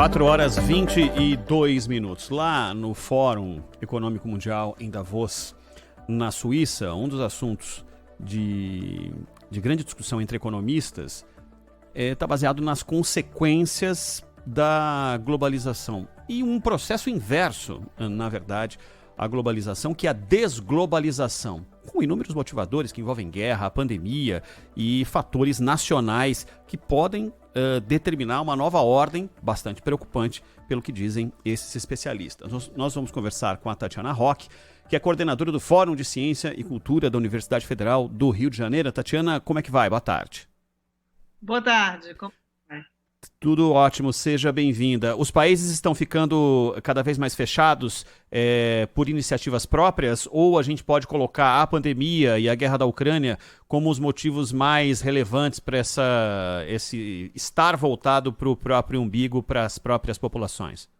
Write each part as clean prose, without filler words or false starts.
4h22. Lá no Fórum Econômico Mundial em Davos, na Suíça, um dos assuntos de grande discussão entre economistas está baseado nas consequências da globalização. E um processo inverso, na verdade, à globalização, que é a desglobalização, com inúmeros motivadores que envolvem guerra, pandemia e fatores nacionais que podem determinar uma nova ordem bastante preocupante, pelo que dizem esses especialistas. Nós vamos conversar com a Tatiana Roque, que é coordenadora do Fórum de Ciência e Cultura da Universidade Federal do Rio de Janeiro. Tatiana, como é que vai? Boa tarde. Boa tarde. Como vai? Tudo ótimo, seja bem-vinda. Os países estão ficando cada vez mais fechados por iniciativas próprias, ou a gente pode colocar a pandemia e a guerra da Ucrânia como os motivos mais relevantes para esse estar voltado para o próprio umbigo, para as próprias populações?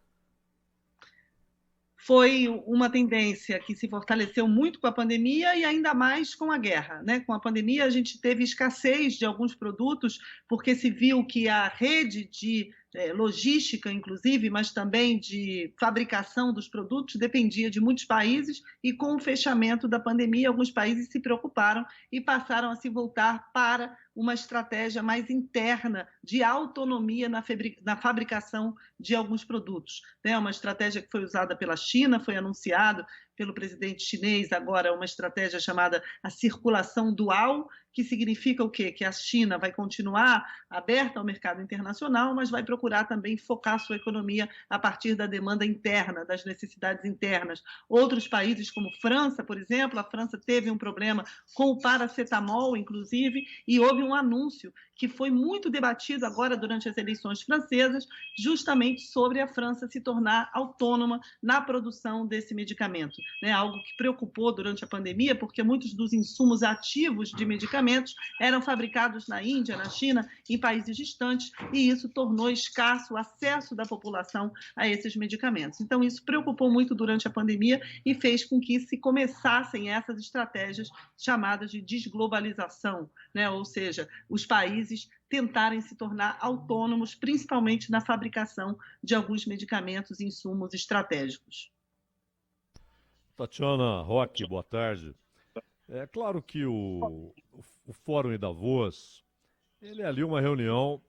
Foi uma tendência que se fortaleceu muito com a pandemia e ainda mais com a guerra, né? Com a pandemia, a gente teve escassez de alguns produtos, porque se viu que a rede de logística, inclusive, mas também de fabricação dos produtos, dependia de muitos países, e com o fechamento da pandemia, alguns países se preocuparam e passaram a se voltar para uma estratégia mais interna de autonomia na fabricação de alguns produtos. É uma estratégia que foi usada pela China, foi anunciado pelo presidente chinês agora uma estratégia chamada a circulação dual, que significa o quê? Que a China vai continuar aberta ao mercado internacional, mas vai procurar também focar sua economia a partir da demanda interna, das necessidades internas. Outros países, como França, por exemplo, a França teve um problema com o paracetamol, inclusive, e houve um anúncio que foi muito debatido agora durante as eleições francesas, justamente sobre a França se tornar autônoma na produção desse medicamento. Algo que preocupou durante a pandemia, porque muitos dos insumos ativos de medicamentos eram fabricados na Índia, na China, em países distantes, e isso tornou escasso o acesso da população a esses medicamentos. Então, isso preocupou muito durante a pandemia e fez com que se começassem essas estratégias chamadas de desglobalização, ou seja, os países tentarem se tornar autônomos, principalmente na fabricação de alguns medicamentos e insumos estratégicos. Tatiana Roque, boa tarde. É claro que o Fórum em Davos, ele é ali uma reunião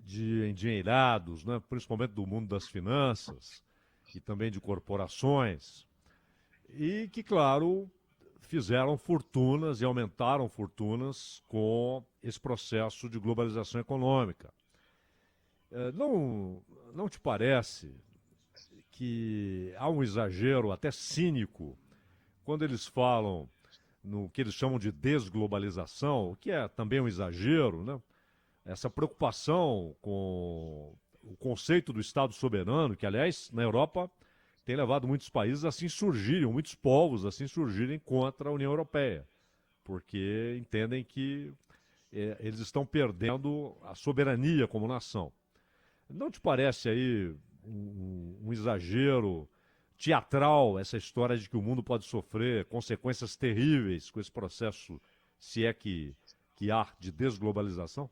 de endinheirados, né, principalmente do mundo das finanças e também de corporações, e que, claro, fizeram fortunas e aumentaram fortunas com esse processo de globalização econômica. Não te parece que há um exagero até cínico quando eles falam no que eles chamam de desglobalização, o que é também um exagero, né? Essa preocupação com o conceito do Estado soberano, que, aliás, na Europa tem levado muitos países a se insurgirem, muitos povos a se insurgirem contra a União Europeia, porque entendem que eles estão perdendo a soberania como nação. Não te parece aí um exagero teatral essa história de que o mundo pode sofrer consequências terríveis com esse processo, se é que há, de desglobalização?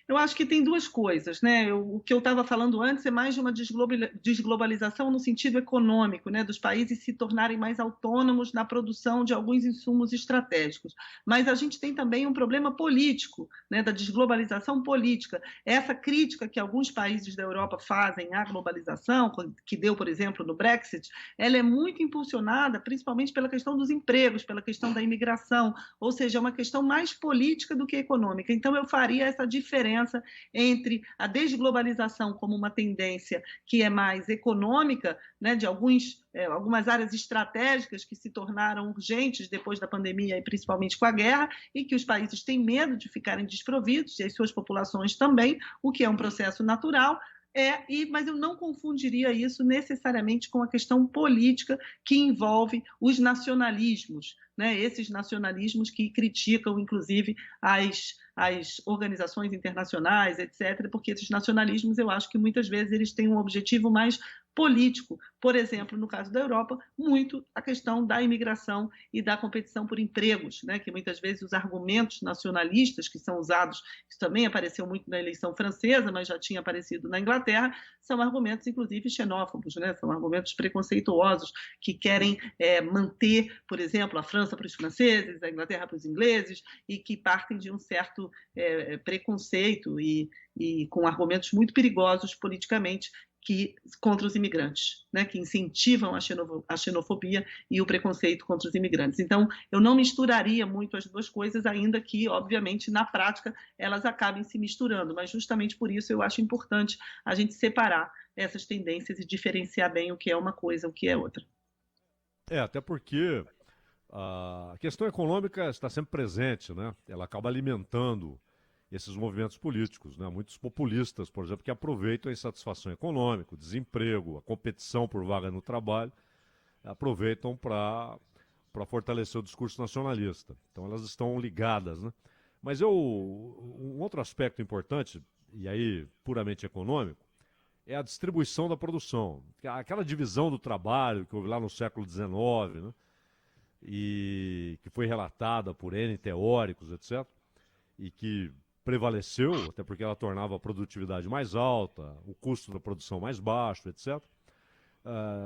Eu acho que tem duas coisas, né? O que eu estava falando antes é mais de uma desglobalização no sentido econômico, né? Dos países se tornarem mais autônomos na produção de alguns insumos estratégicos. Mas a gente tem também um problema político, né? Da desglobalização política. Essa crítica que alguns países da Europa fazem à globalização, que deu, por exemplo, no Brexit, ela é muito impulsionada principalmente pela questão dos empregos, pela questão da imigração, ou seja, é uma questão mais política do que econômica. Então, eu faria essa diferença entre a desglobalização como uma tendência que é mais econômica, né, de algumas áreas estratégicas que se tornaram urgentes depois da pandemia e principalmente com a guerra, e que os países têm medo de ficarem desprovidos, e as suas populações também, o que é um processo natural. Mas eu não confundiria isso necessariamente com a questão política que envolve os nacionalismos, né? Esses nacionalismos que criticam, inclusive, as organizações internacionais, etc., porque esses nacionalismos, eu acho que muitas vezes eles têm um objetivo mais político. Por exemplo, no caso da Europa, muito a questão da imigração e da competição por empregos, né? Que muitas vezes os argumentos nacionalistas que são usados, isso também apareceu muito na eleição francesa, mas já tinha aparecido na Inglaterra, são argumentos, inclusive, xenófobos, né? São argumentos preconceituosos que querem manter, por exemplo, a França para os franceses, a Inglaterra para os ingleses, e que partem de um certo preconceito e com argumentos muito perigosos politicamente contra os imigrantes, né, que incentivam a xenofobia e o preconceito contra os imigrantes. Então, eu não misturaria muito as duas coisas, ainda que, obviamente, na prática, elas acabem se misturando, mas justamente por isso eu acho importante a gente separar essas tendências e diferenciar bem o que é uma coisa e o que é outra. Até porque a questão econômica está sempre presente, né? Ela acaba alimentando esses movimentos políticos, né? Muitos populistas, por exemplo, que aproveitam a insatisfação econômica, o desemprego, a competição por vaga no trabalho, aproveitam para fortalecer o discurso nacionalista. Então elas estão ligadas, né? Mas um outro aspecto importante, e aí puramente econômico, é a distribuição da produção. Aquela divisão do trabalho que houve lá no século XIX, né? E que foi relatada por N teóricos, etc., e que prevaleceu, até porque ela tornava a produtividade mais alta, o custo da produção mais baixo, etc.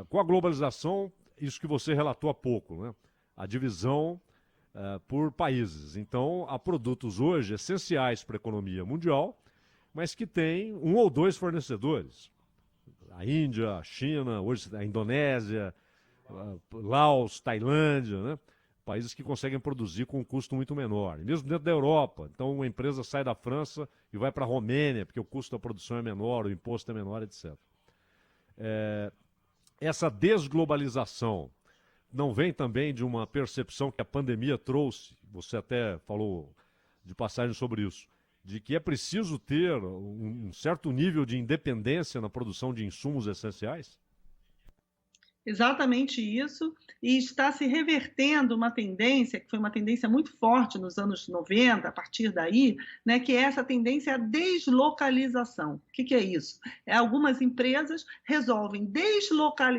Com a globalização, isso que você relatou há pouco, né? A divisão por países. Então, há produtos hoje essenciais para a economia mundial, mas que têm um ou dois fornecedores. A Índia, a China, hoje a Indonésia, Laos, Tailândia, né? Países que conseguem produzir com um custo muito menor. E mesmo dentro da Europa. Então, uma empresa sai da França e vai para a Romênia, porque o custo da produção é menor, o imposto é menor, etc. Essa desglobalização não vem também de uma percepção que a pandemia trouxe, você até falou de passagem sobre isso, de que é preciso ter um certo nível de independência na produção de insumos essenciais? Exatamente isso, e está se revertendo uma tendência, que foi uma tendência muito forte nos anos 90, a partir daí, né, que é essa tendência à deslocalização. O que é isso? Algumas empresas resolvem deslocar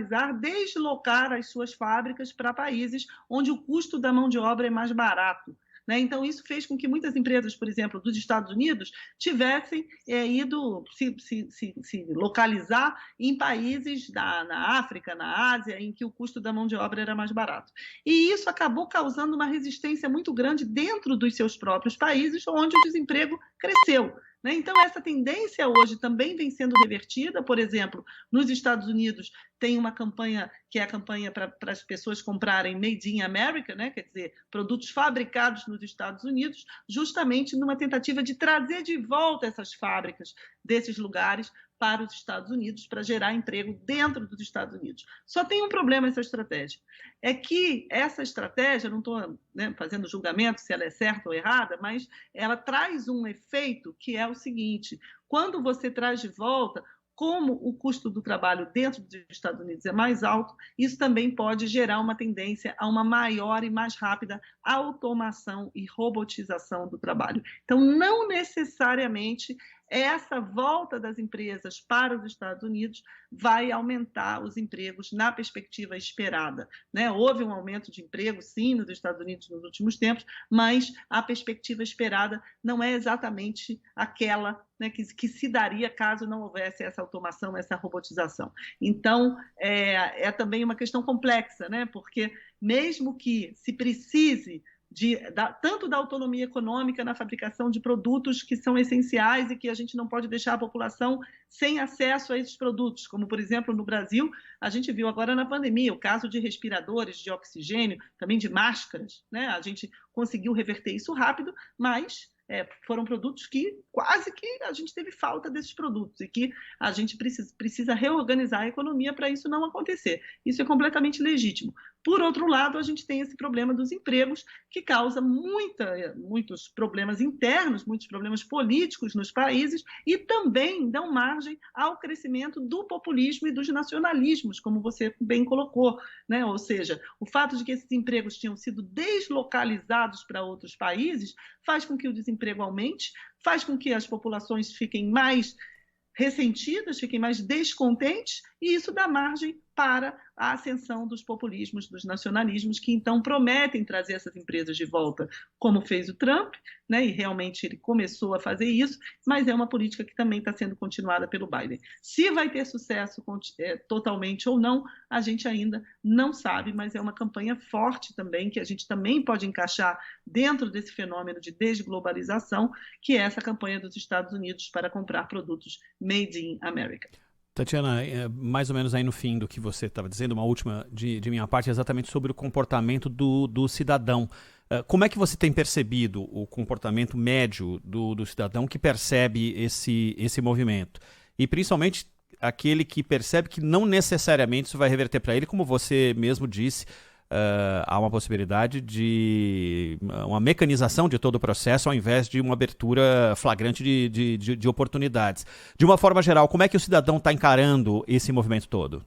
as suas fábricas para países onde o custo da mão de obra é mais barato. Né? Então, isso fez com que muitas empresas, por exemplo, dos Estados Unidos, tivessem ido se localizar em países na África, na Ásia, em que o custo da mão de obra era mais barato. E isso acabou causando uma resistência muito grande dentro dos seus próprios países, onde o desemprego cresceu. Então, essa tendência hoje também vem sendo revertida. Por exemplo, nos Estados Unidos tem uma campanha que é a campanha para as pessoas comprarem Made in America, né? Quer dizer, produtos fabricados nos Estados Unidos, justamente numa tentativa de trazer de volta essas fábricas desses lugares para os Estados Unidos, para gerar emprego dentro dos Estados Unidos. Só tem um problema essa estratégia, é que essa estratégia, não estou fazendo julgamento se ela é certa ou errada, mas ela traz um efeito que é o seguinte: quando você traz de volta, como o custo do trabalho dentro dos Estados Unidos é mais alto, isso também pode gerar uma tendência a uma maior e mais rápida automação e robotização do trabalho. Então, não necessariamente essa volta das empresas para os Estados Unidos vai aumentar os empregos na perspectiva esperada. Né? Houve um aumento de emprego, sim, nos Estados Unidos nos últimos tempos, mas a perspectiva esperada não é exatamente aquela, né, que se daria caso não houvesse essa automação, essa robotização. Então, é também uma questão complexa, né? Porque mesmo que se precise tanto da autonomia econômica na fabricação de produtos que são essenciais e que a gente não pode deixar a população sem acesso a esses produtos, como, por exemplo, no Brasil, a gente viu agora na pandemia o caso de respiradores de oxigênio, também de máscaras, né? A gente conseguiu reverter isso rápido, mas foram produtos que quase que a gente teve falta desses produtos e que a gente precisa reorganizar a economia para isso não acontecer. Isso é completamente legítimo. Por outro lado, a gente tem esse problema dos empregos, que causa muitos problemas internos, muitos problemas políticos nos países e também dão margem ao crescimento do populismo e dos nacionalismos, como você bem colocou, né? Ou seja, o fato de que esses empregos tinham sido deslocalizados para outros países faz com que o desemprego aumente, faz com que as populações fiquem mais ressentidas, fiquem mais descontentes, e isso dá margem para a ascensão dos populismos, dos nacionalismos, que então prometem trazer essas empresas de volta, como fez o Trump, né? E realmente ele começou a fazer isso, mas é uma política que também está sendo continuada pelo Biden. Se vai ter sucesso totalmente ou não, a gente ainda não sabe, mas é uma campanha forte também, que a gente também pode encaixar dentro desse fenômeno de desglobalização, que é essa campanha dos Estados Unidos para comprar produtos made in America. Tatiana, mais ou menos aí no fim do que você estava dizendo, uma última de minha parte, exatamente sobre o comportamento do cidadão. Como é que você tem percebido o comportamento médio do cidadão que percebe esse movimento? E principalmente aquele que percebe que não necessariamente isso vai reverter para ele, como você mesmo disse, há uma possibilidade de uma mecanização de todo o processo ao invés de uma abertura flagrante de oportunidades. De uma forma geral, como é que o cidadão está encarando esse movimento todo?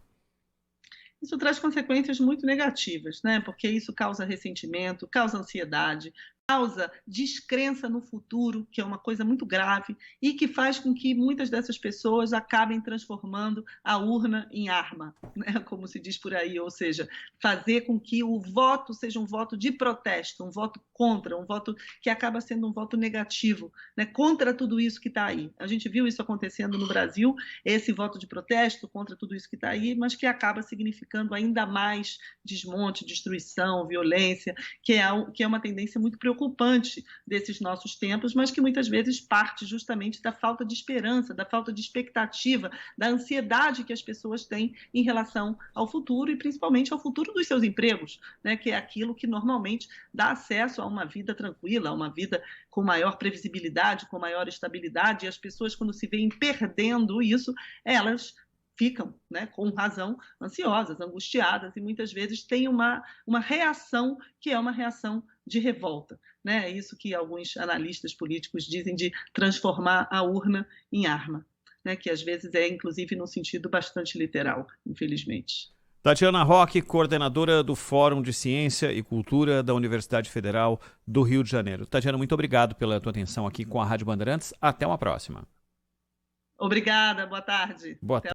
Isso traz consequências muito negativas, né? Porque isso causa ressentimento, causa ansiedade, causa descrença no futuro, que é uma coisa muito grave, e que faz com que muitas dessas pessoas acabem transformando a urna em arma, né? Como se diz por aí, ou seja, fazer com que o voto seja um voto de protesto, um voto contra, um voto que acaba sendo um voto negativo, né? Contra tudo isso que está aí. A gente viu isso acontecendo no Brasil, esse voto de protesto contra tudo isso que está aí, mas que acaba significando ainda mais desmonte, destruição, violência, que é uma tendência muito preocupante desses nossos tempos, mas que muitas vezes parte justamente da falta de esperança, da falta de expectativa, da ansiedade que as pessoas têm em relação ao futuro e principalmente ao futuro dos seus empregos, né, que é aquilo que normalmente dá acesso a uma vida tranquila, a uma vida com maior previsibilidade, com maior estabilidade, e as pessoas, quando se veem perdendo isso, elas ficam, né, com razão, ansiosas, angustiadas, e muitas vezes têm uma reação que é uma reação de revolta. Né? É isso que alguns analistas políticos dizem de transformar a urna em arma, né? Que às vezes é, inclusive, num sentido bastante literal, infelizmente. Tatiana Roque, coordenadora do Fórum de Ciência e Cultura da Universidade Federal do Rio de Janeiro. Tatiana, muito obrigado pela tua atenção aqui com a Rádio Bandeirantes. Até uma próxima. Obrigada, boa tarde. Boa tarde.